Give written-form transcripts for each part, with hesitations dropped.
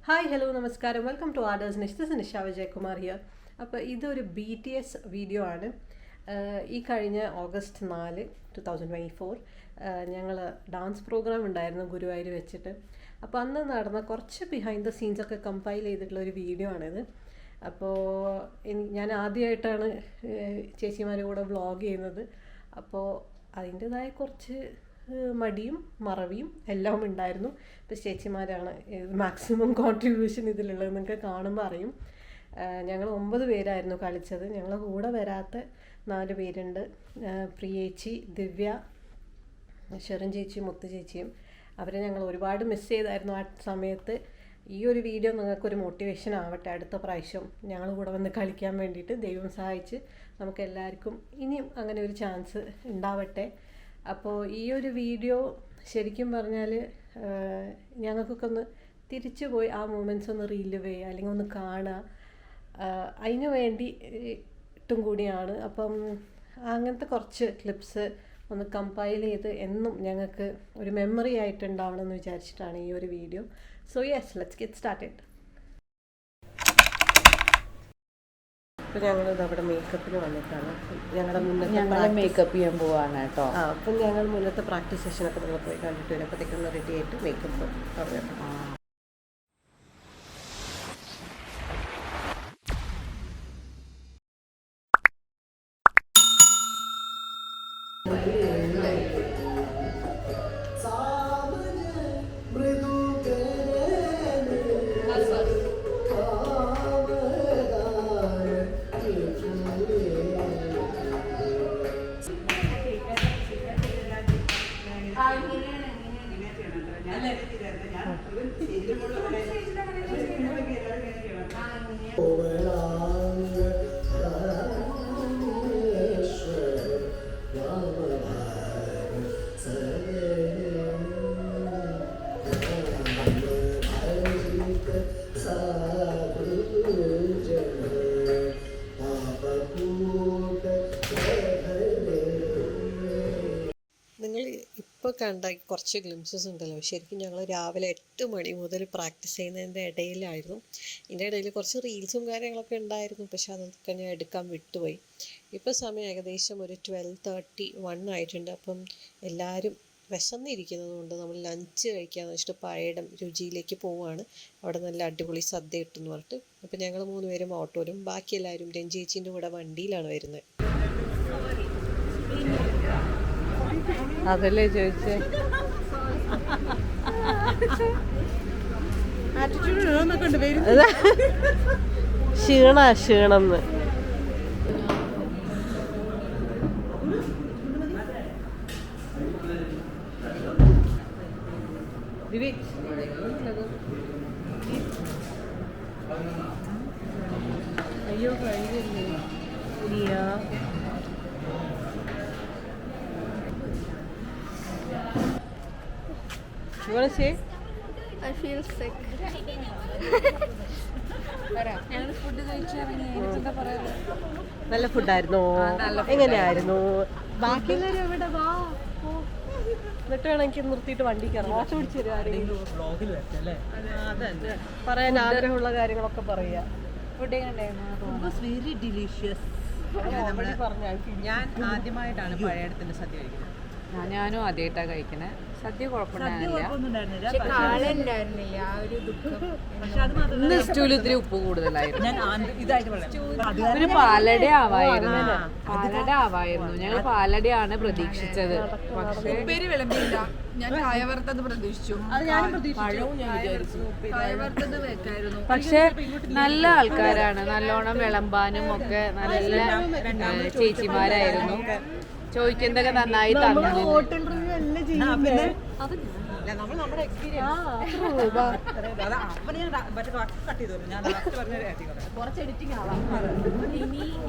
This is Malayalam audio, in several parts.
ഹായ് ഹലോ നമസ്കാരം welcome to orders Nish this Nisha Vijayakumar here. അപ്പോൾ ഇതൊരു BTS വീഡിയോ ആണ്. ഈ കഴിഞ്ഞ ഓഗസ്റ്റ് 4, 2024 ഞങ്ങൾ ഡാൻസ് പ്രോഗ്രാം ഉണ്ടായിരുന്നു ഗുരുവായൂർ വെച്ചിട്ട്. അപ്പോൾ അന്ന് നടന്ന കുറച്ച് ബിഹൈൻഡ് ദ സീൻസൊക്കെ കമ്പൈൽ ചെയ്തിട്ടുള്ള ഒരു വീഡിയോ ആണിത്. അപ്പോൾ ഞാൻ ആദ്യമായിട്ടാണ് ചേച്ചിമാരുടെ കൂടെ വ്ളോഗ് ചെയ്യുന്നത്. അപ്പോൾ അതിൻ്റെതായ കുറച്ച് മടിയും മറവിയും എല്ലാം ഉണ്ടായിരുന്നു. ഇപ്പോൾ ചേച്ചിമാരാണ് മാക്സിമം കോൺട്രിബ്യൂഷൻ ഇതിലുള്ളത്, നിങ്ങൾക്ക് കാണുമ്പോൾ അറിയും. ഞങ്ങൾ 9 പേരായിരുന്നു കളിച്ചത്. ഞങ്ങളെ കൂടെ വരാത്ത 4 പേരുണ്ട്. പ്രിയേച്ചി, ദിവ്യ, ഷെറിൻ ചേച്ചി, മുത്ത് ചേച്ചിയും. അവരെ ഞങ്ങൾ ഒരുപാട് മിസ് ചെയ്തായിരുന്നു ആ സമയത്ത്. ഈ ഒരു വീഡിയോ നിങ്ങൾക്കൊരു മോട്ടിവേഷൻ ആവട്ടെ, അടുത്ത പ്രാവശ്യം ഞങ്ങൾ കൂടെ വന്ന് കളിക്കാൻ വേണ്ടിയിട്ട്. ദൈവം സഹായിച്ച് നമുക്ക് എല്ലാവർക്കും ഇനിയും അങ്ങനെ ഒരു ചാൻസ് ഉണ്ടാവട്ടെ. അപ്പോൾ ഈ ഒരു വീഡിയോ ശരിക്കും പറഞ്ഞാൽ ഞങ്ങൾക്കൊക്കെ ഒന്ന് തിരിച്ചു പോയി ആ മൂമെൻറ്റ്സ് ഒന്ന് റീലിവ് ചെയ്യുക, അല്ലെങ്കിൽ ഒന്ന് കാണുക, അതിന് വേണ്ടിയിട്ടും കൂടിയാണ്. അപ്പം അങ്ങനത്തെ കുറച്ച് ക്ലിപ്സ് ഒന്ന് കമ്പൈൽ ചെയ്ത് എന്നും ഞങ്ങൾക്ക് ഒരു മെമ്മറി ആയിട്ടുണ്ടാവണം എന്ന് വിചാരിച്ചിട്ടാണ് ഈ ഒരു video. So yes, let's get started. അപ്പോൾ ഞങ്ങളിത് അവിടെ മേക്കപ്പിന് വന്നിട്ടാണ്. ഞങ്ങളുടെ മുന്നേ മേക്കപ്പ് ചെയ്യാൻ പോവാണ് കേട്ടോ. അപ്പം ഞങ്ങൾ മുന്നത്തെ പ്രാക്ടീസ് സെഷനൊക്കെ നിങ്ങൾ പോയി കണ്ടിട്ട് വരും. അപ്പോഴത്തേക്കും റെഡി ആയിട്ട് മേക്കപ്പ് തുടങ്ങാം. നിങ്ങൾ ഇപ്പോൾ കണ്ട കുറച്ച് ഗ്ലിംസസ് ഉണ്ടല്ലോ, ശരിക്കും ഞങ്ങൾ രാവിലെ 8 മണി മുതൽ പ്രാക്ടീസ് ചെയ്യുന്നതിൻ്റെ ഇടയിലായിരുന്നു. ഇതിൻ്റെ ഇടയിൽ കുറച്ച് റീൽസും കാര്യങ്ങളൊക്കെ ഉണ്ടായിരുന്നു, പക്ഷെ അതൊക്കെ ഞാൻ എടുക്കാൻ വിട്ടുപോയി. ഇപ്പോൾ സമയം ഏകദേശം ഒരു 12:31 ആയിട്ടുണ്ട്. അപ്പം എല്ലാവരും വിശന്നിരിക്കുന്നത് കൊണ്ട് നമ്മൾ ലഞ്ച് കഴിക്കാമെന്ന് വെച്ചിട്ട് പഴയടം രുചിയിലേക്ക് പോവുകയാണ്. അവിടെ നല്ല അടിപൊളി സദ്യ കിട്ടുമെന്ന് പറഞ്ഞിട്ട്. അപ്പം ഞങ്ങൾ 3 പേരും ഓട്ടോയിലും, ബാക്കി എല്ലാവരും രഞ്ജേച്ചിൻ്റെ കൂടെ വണ്ടിയിലാണ് വരുന്നത്. അതല്ലേ ചോദിച്ചേ. ക്ഷീണമെന്ന് അയ്യോ കഴിഞ്ഞില്ലേ. You want to say? I feel sick. നല്ല ഫുഡായിരുന്നോ? എങ്ങനെയായിരുന്നു? ബാക്കിയുള്ളവരും എവിടെ? വാ, എന്നിട്ട് വേണം എനിക്ക് നിർത്തിയിട്ട് വണ്ടി കയറാം. വാച്ച് പിടിച്ചു പറയാൻ ആഗ്രഹമുള്ള കാര്യങ്ങളൊക്കെ പറയാ. Very delicious. ഞാൻ ആദ്യമായിട്ടാണ് പഴയടത്തിന്റെ സദ്യ കഴിക്കുന്നത്. ഞാനും ആദ്യമായിട്ടാണ് കഴിക്കണേ. സദ്യ കുഴപ്പമുണ്ടായിരുന്നില്ല. ഇന്ന് സ്റ്റൂല് ഇത്തിരി ഉപ്പ് കൂടുതലായിരുന്നു. ഒരു പാലട ആവായിരുന്നു. ഞങ്ങൾ പാലടയാണ് പ്രതീക്ഷിച്ചത്, പക്ഷേ ഞാൻ കായവറുത്തത് പ്രതീക്ഷിച്ചു. പക്ഷെ നല്ല ആൾക്കാരാണ്, നല്ലോണം വിളമ്പാനും ഒക്കെ നല്ല ചേച്ചിമാരായിരുന്നു. ചോദിക്കുന്നതൊക്കെ നന്നായി തന്നു.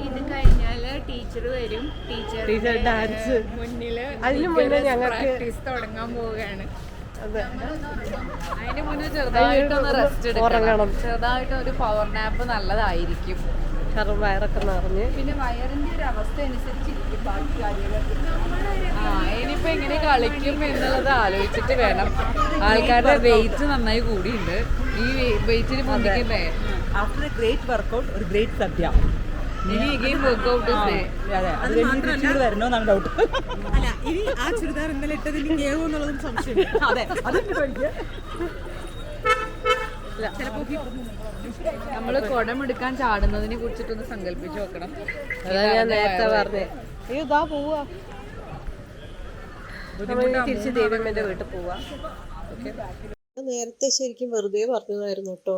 ഇനി ഇത് കഴിഞ്ഞാല് ടീച്ചർ വരും. ടീച്ചർ ഡാൻസ് മുന്നില് അതിന് മുന്നേ ഞങ്ങൾക്ക് തുടങ്ങാൻ പോവുകയാണ്. അതിന് മുന്നേ ചെറുതായിട്ടൊന്ന് റെസ്റ്റ് എടുക്കണം. ചെറുതായിട്ട് ഒരു പവർ നാപ്പ് നല്ലതായിരിക്കും. കാരണം വയറൊക്കെ നിറഞ്ഞ്. പിന്നെ വയറിന്റെ ഒരു അവസ്ഥ അനുസരിച്ചിരിക്കും ബാക്കി കാര്യങ്ങൾ. ഇനിയിപ്പോ എങ്ങനെ കളിക്കും എന്നുള്ളത് ആലോചിച്ചിട്ട് വേണം. ആൾക്കാരുടെ വെയിറ്റ് നന്നായി കൂടിയുണ്ട്. ഈ വെയിറ്റിന് പൊന്തിക്കണ്ടേ? ആഫ്റ്റർ എ ഗ്രേറ്റ് വർക്കൗട്ട് ഒരു ഗ്രേറ്റ് സദ്യ. ഇനി അഗെയിൻ വർക്ക്ഔട്ട് വരണോന്നാണ് ഡൗട്ട്. അല്ല ഇനി ആ ചുരിദാർ ഇന്നലെ ഇട്ടതിന് കേവോ എന്നുള്ളതും സംശയം. അതെ നമ്മള് കുടമെടുക്കാൻ ചാടുന്നതിനെ കുറിച്ചിട്ടൊന്ന് സങ്കല്പിച്ച് നോക്കണം. അതാ ഞാൻ നേരത്തെ പറഞ്ഞേ. അയ്യോ ഇതാ പോവാ, നമ്മൾ തിരിച്ച് ദേവിയമ്മേൻ്റെ വീട്ടിൽ പോവാ. നേരത്തെ ശരിക്കും വെറുതെ പറഞ്ഞതായിരുന്നു കേട്ടോ,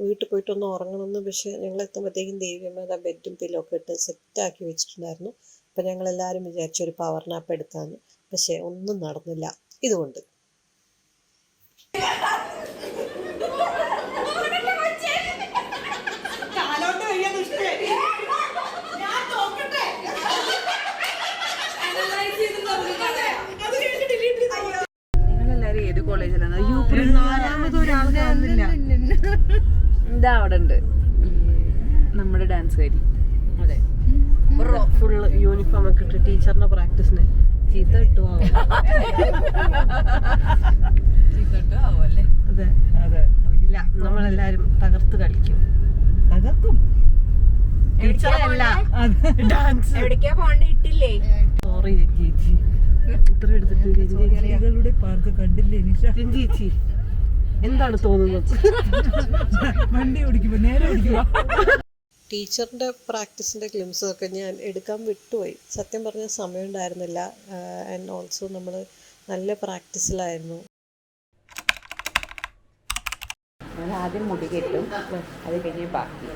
വീട്ടിൽ പോയിട്ടൊന്ന് ഉറങ്ങണമെന്ന്. പക്ഷെ ഞങ്ങൾ എത്തുമ്പോഴത്തേക്കും ദേവിയമ്മ ബെഡും പില്ലൊക്കെ ഇട്ട് സെറ്റാക്കി വെച്ചിട്ടുണ്ടായിരുന്നു. അപ്പം ഞങ്ങളെല്ലാവരും വിചാരിച്ചു ഒരു പവർ നാപ്പ് എടുക്കാമെന്ന്. പക്ഷേ ഒന്നും നടന്നില്ല ഇതുകൊണ്ട്. നിങ്ങളെല്ലാരും ഏത് കോളേജിലാണ്? ഇതാ അവിടെ ഉണ്ട് നമ്മുടെ ഡാൻസ് കാരി. അതെ, ഫുള്ള് യൂണിഫോം ഒക്കെ ഇട്ട് ടീച്ചറിന്റെ പ്രാക്ടീസിന് ചീത്ത കിട്ടുമോ? അതെ അതെ, ഇല്ല, നമ്മളെല്ലാരും തകർത്ത് കളിക്കും. തകർക്കും. ടീച്ചറല്ല, ഡാൻസ്. എവിടേക്കാ പോണ്ട ഇട്ടില്ലേ? സോറി ചേച്ചി, ഇത്ര എടുത്തിട്ട് പാർക്ക് കണ്ടില്ലേ നിഷ? ചേച്ചി എന്താണ് തോന്നുന്നത്? വണ്ടി ഓടിക്കുമ്പോ നേരെ ഓടിക്കുക. ടീച്ചറിൻ്റെ പ്രാക്ടീസിൻ്റെ ക്ലിംസൊക്കെ ഞാൻ എടുക്കാൻ വിട്ടുപോയി. സത്യം പറഞ്ഞ സമയം ഉണ്ടായിരുന്നില്ല. ആൻഡ് ഓൾസോ നമ്മൾ നല്ല പ്രാക്ടീസിലായിരുന്നു. ഞാൻ ആദ്യം മുടി കെട്ടും, അത് കഴിഞ്ഞ് ബാക്കി.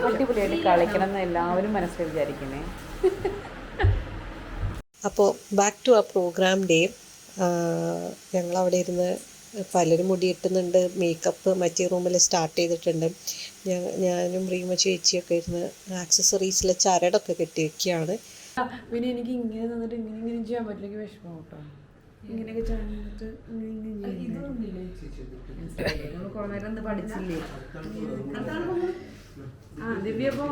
അടിപൊളിയായിട്ട് കളിക്കണം എന്ന് എല്ലാവരും മനസ്സിൽ വിചാരിക്കുന്നേ. അപ്പോൾ ബാക്ക് ടു ആ പ്രോഗ്രാം ഡേ. ഞങ്ങളവിടെ ഇരുന്ന് പലരും മുടി കെട്ടുന്നുണ്ട്. മേക്കപ്പ് മറ്റേ റൂമിൽ സ്റ്റാർട്ട് ചെയ്തിട്ടുണ്ട്. ഞാനും റീമ ചേച്ചിയൊക്കെ ഇരുന്ന് ആക്സസറീസിലെ ചരടൊക്കെ കെട്ടി വയ്ക്കുകയാണ്. പിന്നെ എനിക്ക് ഇങ്ങനെ നിന്നിട്ട് ഇങ്ങനെ ചെയ്യാൻ പറ്റില്ലെങ്കിൽ വിഷമം കേട്ടോ. ഇങ്ങനെയൊക്കെ ചാടിട്ട് കുറെ നേരം എന്ത് പഠിച്ചില്ലേ? ദിവ്യപ്പോ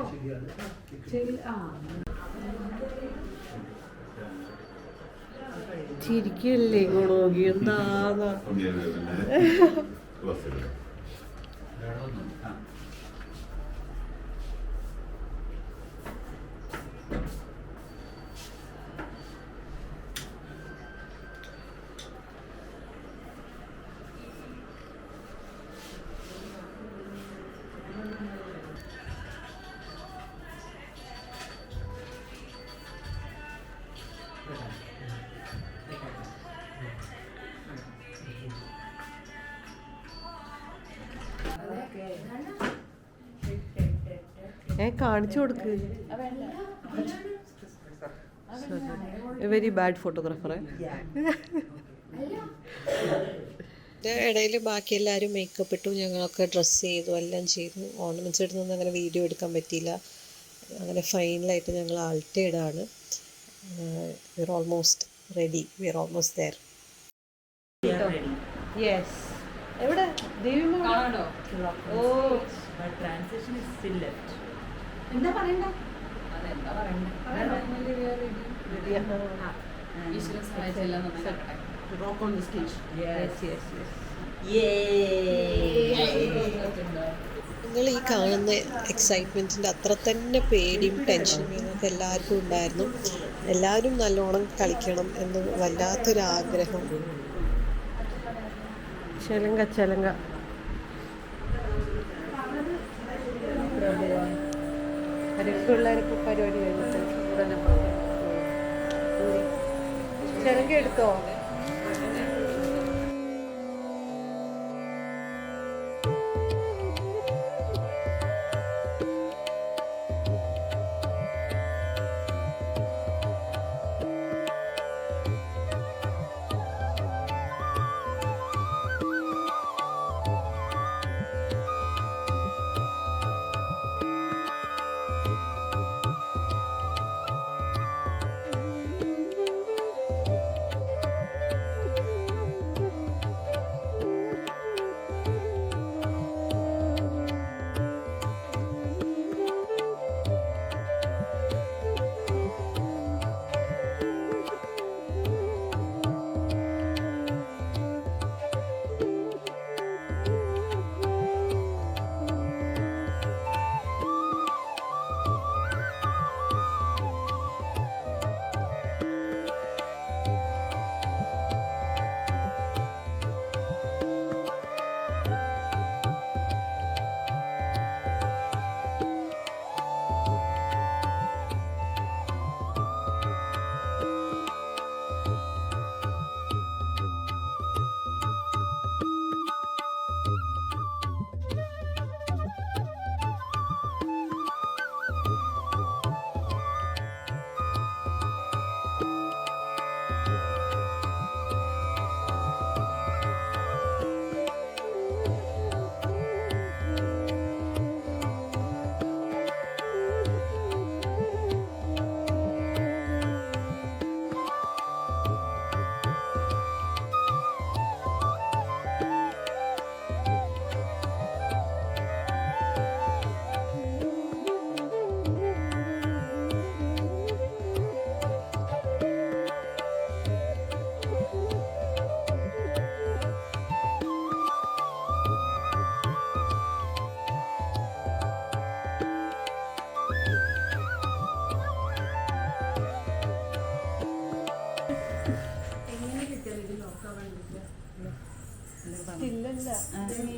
ചിരിക്കല്ലേ ഗുണോഗി എന്താ? കാണിച്ചു കൊടുക്ക്. വെരി ബാഡ് ഫോട്ടോഗ്രാഫറെ. ഇടയിൽ ബാക്കി എല്ലാവരും മേക്കപ്പ് ഇട്ടു, ഞങ്ങളൊക്കെ ഡ്രസ്സ് ചെയ്തു, എല്ലാം ചെയ്തു. ഓർണമെൻറ്റ്സ് ഇടുന്നൊന്നും അങ്ങനെ വീഡിയോ എടുക്കാൻ പറ്റിയില്ല. അങ്ങനെ ഫൈനലായിട്ട് ഞങ്ങൾ ആൾട്ടേഡാണ്. We are almost ready, we are almost there. Yes, എവിടെ ദേവിയമ്മ? Oh, transition is still left. എന്താ പറയണ്ട? അതെന്താ പറയണ്ടേ? ഈശ്വരൻ സഹായിച്ചെല്ലാം നന്നായി. rock on the stage. Yes. നിങ്ങൾ ഈ കാണുന്ന എക്സൈറ്റ്മെൻറ്റിൻ്റെ അത്ര തന്നെ പേടിയും ടെൻഷനും ഞങ്ങൾക്ക് എല്ലാവർക്കും ഉണ്ടായിരുന്നു. എല്ലാവരും നല്ലോണം കളിക്കണം എന്ന് വല്ലാത്തൊരാഗ്രഹം. ചെലങ്ക പിള്ളേർക്ക് പരിപാടി കഴിഞ്ഞിട്ട് ഉടനെ ചെലങ്ക എടുത്തോ?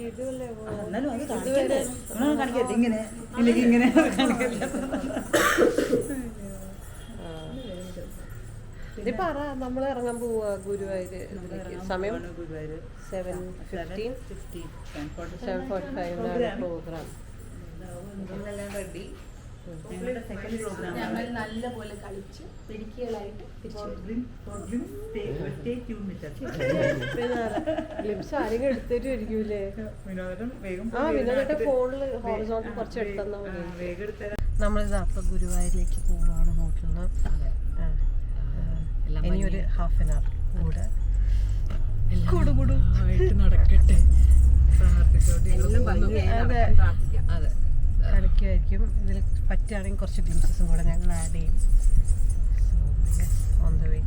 എന്നാലും അത് കാണിക്കണ്ടേ? നമ്മള് കാണിക്കരുത് ഇങ്ങനെ ഇല്ലെങ്കിൽ ഇങ്ങനെ കാണിക്കില്ല. ഇത് പറ, നമ്മൾ ഇറങ്ങാൻ പോവാ ഗുരുവായൂര് ഇതിലേക്ക്. സമയം ഗുരുവായൂർ 7:15 7:45 പ്രോഗ്രാം. നമ്മളെല്ലാം റെഡി. ഞങ്ങളുടെ സെക്കൻഡ് പ്രോഗ്രാം ഞങ്ങൾ നല്ലപോലെ കളിച്ച് പിടിക്കുകളായിട്ട് ഗ്ലിംസ് ആരെങ്കിലും എടുത്തിട്ട് ഇരിക്കൂലേ? വിനോദം വേഗം ആ വിനോദത്തെ ഫോണിൽ ഹോറിസോണ്ടൽ കുറച്ച് എടുത്തന്നാ മതി. വേഗം എടുത്ത നമ്മളിത് അപ്പൊ ഗുരുവായൂരിലേക്ക് പോവാണ് ഹോട്ടലിൽ നിന്ന്. ഇനിയൊരു ഹാഫ് ആൻ അവർ കൂടെ ആയിട്ട് നടക്കട്ടെ. അതെ അതെ കളിക്കുമായിരിക്കും. ഇതിൽ പറ്റുകയാണെങ്കിൽ കുറച്ച് ഗ്ലിംസസും കൂടെ ഞങ്ങൾ ആഡ് ചെയ്യും. On the way.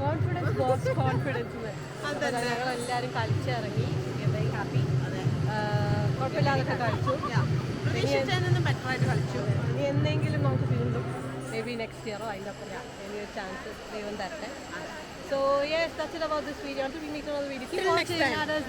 Confidence box confidence ഞങ്ങളെല്ലാവരും കളിച്ചിറങ്ങി. Very happy. കുഴപ്പമില്ലാതൊക്കെ കളിച്ചു. ബെറ്ററായിട്ട് കളിച്ചു. ഇനി എന്തെങ്കിലും നമുക്ക് വീണ്ടും മേ ബി നെക്സ്റ്റ് ഇയറോ അതിൻ്റെ ഒപ്പം ഇനി ഒരു ചാൻസ് ദൈവം തരട്ടെ. So yes, that's it about this video. Until we meet another video, keep watching others.